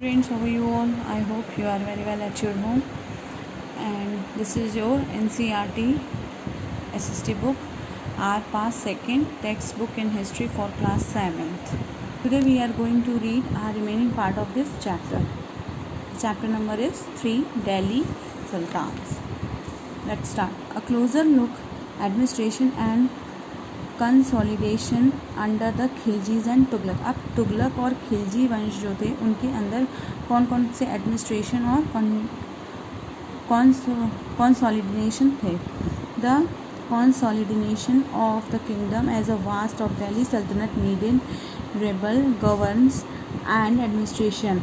Friends, how are you all? I hope you are very well at your home. And this is your NCERT SST book, our past second textbook in history for class 7th. Today we are going to read our remaining part of this chapter. Chapter number is 3, Delhi Sultans. Let's start. A closer look, administration and consolidation under the Khiljis and Tughlaq. अब तुगलक और खिलजी वंश जो थे उनके अंदर कौन कौन से एडमिनिस्ट्रेशन और कंसोलिडेशन थे. The consolidation of the kingdom as a vast of Delhi Sultanat needed rebel governance and administration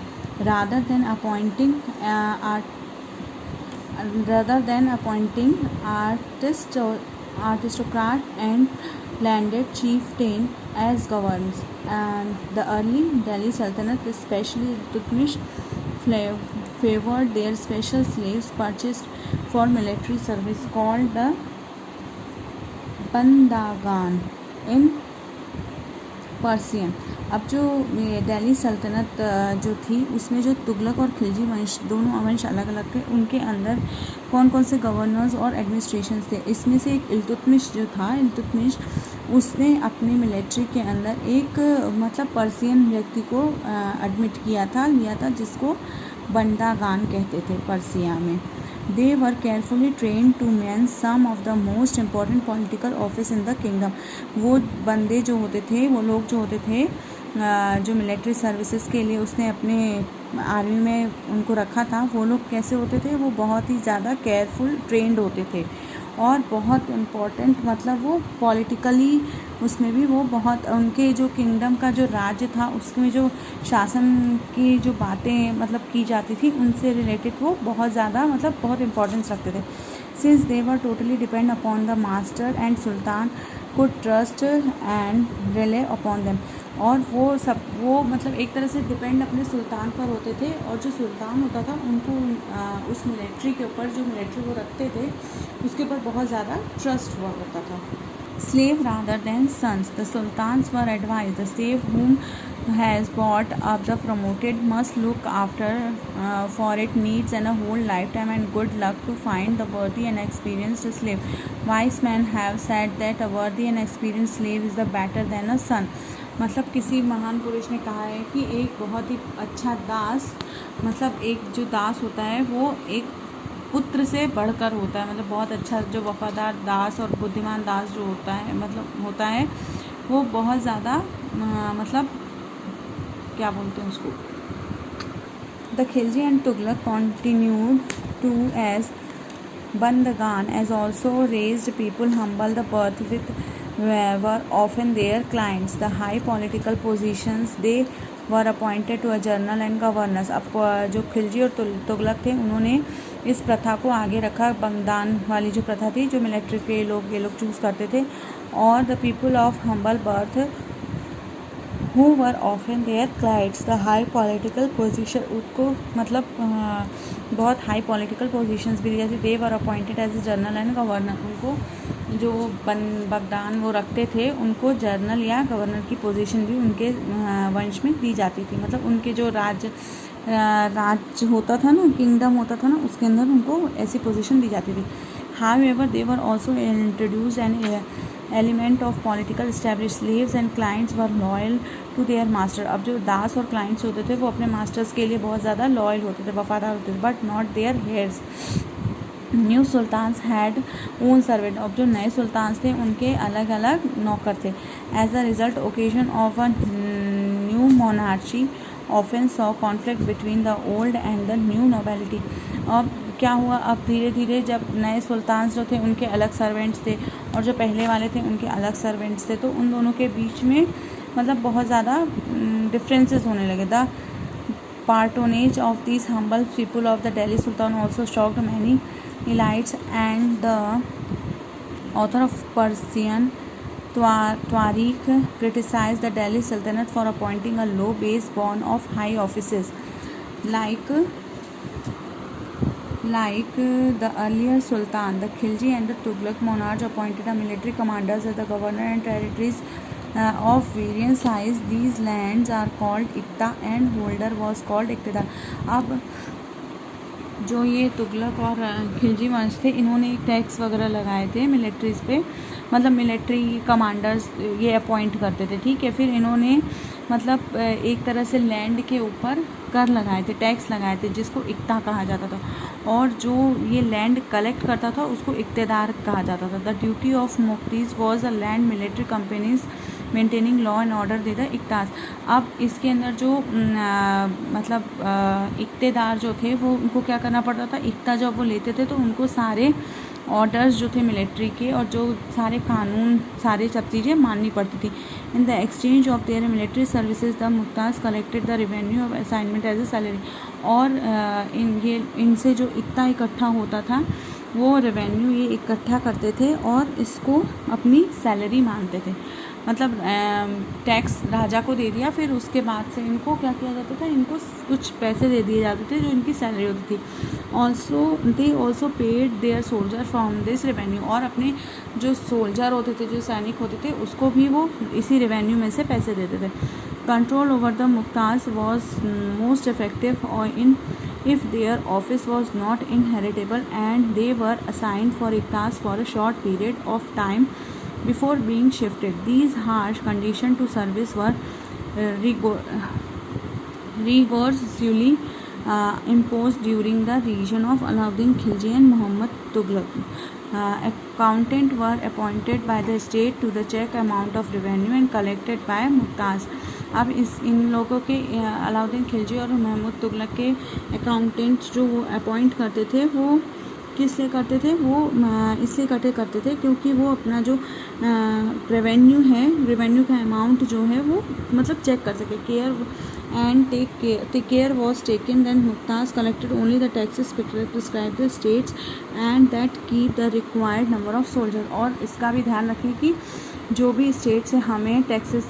rather than appointing aristocrat and landed chieftain as governors. And the early Delhi Sultanate, especially Iltutmish, favored their special slaves purchased for military service called the Bandagan in Persian. अब जो दिल्ली सल्तनत जो थी उसमें जो तुगलक और खिलजी वंश दोनों वंश अलग अलग थे, उनके अंदर कौन कौन से गवर्नर्स और एडमिनिस्ट्रेशंस थे. इसमें से एक इल्तुतमिश जो था, इल्तुतमिश उसने अपनी मिलिट्री के अंदर एक मतलब पर्सियन व्यक्ति को एडमिट लिया था जिसको बंदागान कहते थे पर्सिया में. They were carefully trained to man some of the most important political office in the kingdom. वो बंदे जो होते थे, वो लोग जो होते थे जो मिलिट्री सर्विसेज के लिए उसने अपने आर्मी में उनको रखा था, वो लोग कैसे होते थे, वो बहुत ही ज़्यादा केयरफुल ट्रेंड होते थे और बहुत इम्पोर्टेंट, मतलब वो पॉलिटिकली उसमें भी वो बहुत उनके जो किंगडम का जो राज्य था उसमें जो शासन की जो बातें मतलब की जाती थी उनसे रिलेटेड वो बहुत ज़्यादा मतलब बहुत इम्पोर्टेंस रखते थे. Since they were totally depend upon the master and sultan could trust and relay upon them. और वो मतलब एक तरह से डिपेंड अपने सुल्तान पर होते थे और जो सुल्तान होता था उनको उस मिलिट्री के ऊपर जो मिलिट्री वो रखते थे उसके ऊपर बहुत ज़्यादा ट्रस्ट हुआ करता था. Slave rather than sons. The sultans were advised the slave whom has brought up the promoted must look after for it needs and a whole lifetime and good luck to find the worthy and experienced slave. Wise men have said that a worthy and experienced slave is the better than a son. मतलब किसी महान पुरुष ने कहा है कि एक बहुत ही अच्छा दास, मतलब एक जो दास होता है वो एक पुत्र से बढ़कर होता है. मतलब बहुत अच्छा जो वफादार दास और बुद्धिमान दास जो होता है वो बहुत ज़्यादा मतलब क्या बोलते हैं उसको. The Khilji and Tughlaq continued to as bandagan as also raised people humble the birth with were often their clients. The high political positions they were appointed to a general and governors. अब जो खिलजी और तुगलक थे उन्होंने इस प्रथा को आगे रखा. बंगदान वाली जो प्रथा थी जो मिलिट्री के ये लोग चूज़ करते थे. और the people of humble birth who were often their clients. The high political position उनको मतलब बहुत हाई पॉलिटिकल पोजीशंस भी दी जाती. They were appointed as a general and governor. उनको जो बगदान वो रखते थे उनको जनरल या गवर्नर की पोजीशन भी उनके वंश में दी जाती थी. मतलब उनके जो राज्य होता था ना, किंगडम होता था ना, उसके अंदर उनको ऐसी पोजीशन दी जाती थी. However, they were also introduced an element of political established. Slaves and clients were loyal to their master. अब जो दास और क्लाइंट्स होते थे वो अपने मास्टर्स के लिए बहुत ज़्यादा लॉयल होते थे, वफादार होते थे, but not their heirs. New sultans had own servant. अब जो नए सुल्तान्स थे उनके अलग अलग नौकर थे. As a result occasion of a new monarchy often saw conflict between the old and the new nobility. अब क्या हुआ, अब धीरे धीरे जब नए सुल्तान्स जो थे उनके अलग सर्वेंट्स थे और जो पहले वाले थे उनके अलग सर्वेंट्स थे, तो उन दोनों के बीच में मतलब बहुत ज़्यादा डिफरेंसेस होने लगे. The patronage of these humble people of the Delhi Sultan also shocked many elites, and the author of Persian Tariq criticized the Delhi Sultanate for appointing a low base born of high offices like the earlier Sultan. The Khilji and the Tughlaq monarchs appointed a military commanders as the governor and territories of various size. These lands are called इक्ता and holder was called इक्तेदार. अब जो ये तुगलक और खिलजी वंश थे, इन्होंने tax वगैरह लगाए थे मिलिट्रीज़ पे, मतलब मिलिट्री कमांडर्स ये अपॉइंट करते थे, ठीक है. फिर इन्होंने मतलब एक तरह से लैंड के ऊपर कर लगाए थे, टैक्स लगाए थे, जिसको इक्ता कहा जाता था. और जो ये लैंड कलेक्ट करता था उसको इक्तेदार कहा जाता था. The duty of muftis was a land military companies maintaining law and order they the iqtas. अब इसके अंदर जो मतलब इक्तेदार जो थे वो उनको क्या करना पड़ता था, इक्ता जब वो लेते थे तो उनको सारे ऑर्डर्स जो थे मिलिट्री के और जो सारे कानून सारे सब चीज़ें माननी पड़ती थी. In the exchange of their military services the muqtis collected the revenue of assignment as a salary. और इनसे जो इक्ता इकट्ठा होता था वो रेवेन्यू ये इकट्ठा करते थे और इसको अपनी सैलरी मानते थे. मतलब टैक्स राजा को दे दिया, फिर उसके बाद से इनको क्या किया जाता था, इनको कुछ पैसे दे दिए जाते थे जो इनकी सैलरी होती थी. They also paid their soldier from this revenue. और अपने जो सोल्जर होते थे, जो सैनिक होते थे, उसको भी वो इसी रेवेन्यू में से पैसे देते थे. Control over the muqtis was most effective in if their office was not inheritable and they were assigned for iktas for a short period of time before being shifted. These harsh conditions to service were rigorously imposed during the reign of Alauddin Khilji and Muhammad Tughlaq. Accountants were appointed by the state to the check amount of revenue and collected by Muqtaz. अब इन लोगों के अलाउद्दीन खिलजी और महमूद तुगलक के accountants जो वो appoint करते थे वो किस लिए करते थे, वो इसलिए इकट्ठे करते थे क्योंकि वो अपना जो रेवेन्यू का अमाउंट जो है वो मतलब चेक कर सके. Care was taken then muqtis collected only the taxes prescribe the states and that keep the required number of soldier. और इसका भी ध्यान रखें कि जो भी स्टेट से हमें टैक्सेस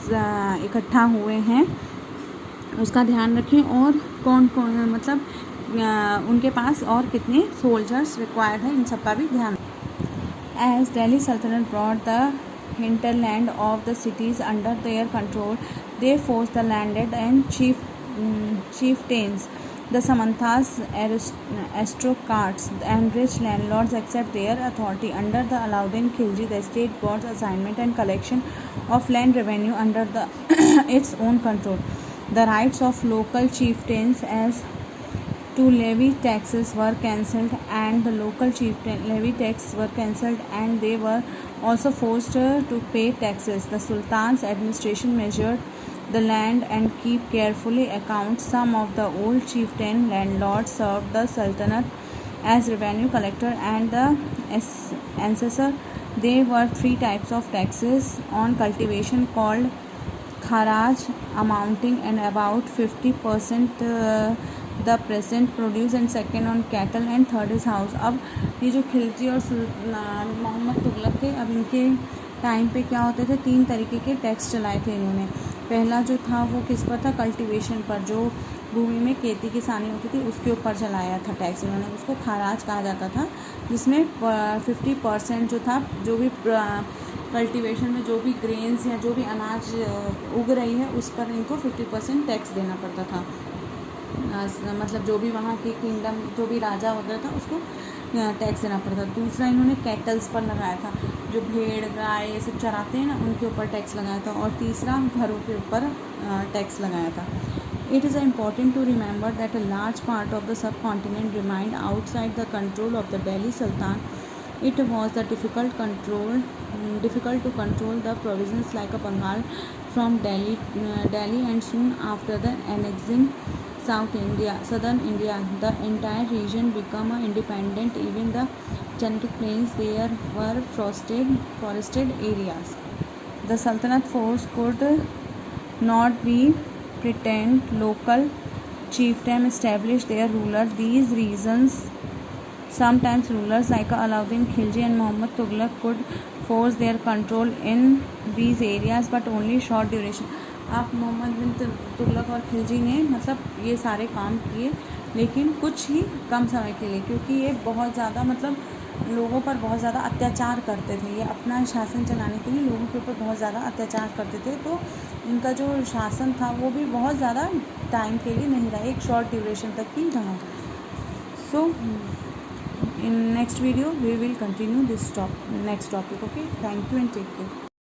इकट्ठा हुए हैं उसका ध्यान रखें और कौन कौन मतलब उनके पास और कितने सोल्जर्स रिक्वायर्ड हैं, इन सब का भी ध्यान. एज दिल्ली सल्तनत brought the hinterland of the cities under their control, they forced the landed and chieftains, the Samanthas, aristocrats and rich landlords accept their authority. Under the Alauddin Khilji, the state got assignment and collection of land revenue under its own control. The rights of local chieftains as to levy taxes were cancelled and the local chieftain levy taxes were cancelled and they were also forced to pay taxes. The Sultan's administration measured the land and keep carefully account. Some of the old chieftain landlords served the Sultanate as revenue collector and the assessor. There were three types of taxes on cultivation called kharaj, amounting and about 50% the present produce, and second on cattle, and third is house. अब ये जो खिलजी और मोहम्मद तुगलक थे, अब इनके time पे क्या होते थे, तीन तरीके के टैक्स चलाए थे इन्होंने. पहला जो था वो किस पर था, कल्टीवेशन पर, जो भूमि में खेती किसानी होती थी उसके ऊपर चलाया था टैक्स इन्होंने. उसको खराज कहा जाता था, जिसमें 50% जो था, जो भी कल्टीवेशन में जो भी ग्रेन्स या जो भी अनाज उग रही है उस पर इनको 50% टैक्स देना पड़ता था. मतलब जो भी वहाँ की किंगडम जो भी राजा होता था उसको टैक्स देना पड़ता. दूसरा इन्होंने कैटल्स पर लगाया था, जो भेड़ गाय ये सब चराते हैं ना, उनके ऊपर टैक्स लगाया था. और तीसरा घरों के ऊपर टैक्स लगाया था. It is important to remember that a large part of the subcontinent remained outside the control of the Delhi Sultan. It was difficult to control the provinces like Bengal from Delhi, and soon after the annexing southern India, the entire region became independent. Even the genetic plains there were forested areas. The Sultanate force could not be pretend local chieftain established their ruler. These reasons sometimes rulers like Alauddin Khilji and Muhammad Tughlaq could force their control in these areas but only short duration. आप मोहम्मद बिन तुगलक और खिलजी ने मतलब ये सारे काम किए लेकिन कुछ ही कम समय के लिए, क्योंकि ये बहुत ज़्यादा मतलब लोगों पर बहुत ज़्यादा अत्याचार करते थे। ये अपना शासन चलाने के लिए लोगों के ऊपर बहुत ज़्यादा अत्याचार करते थे, तो इनका जो शासन था वो भी बहुत ज़्यादा टाइम के लिए नहीं रहा, एक शॉर्ट ड्यूरेशन तक ही रहा। सो in next video we will continue this next topic. Okay, thank you and take care.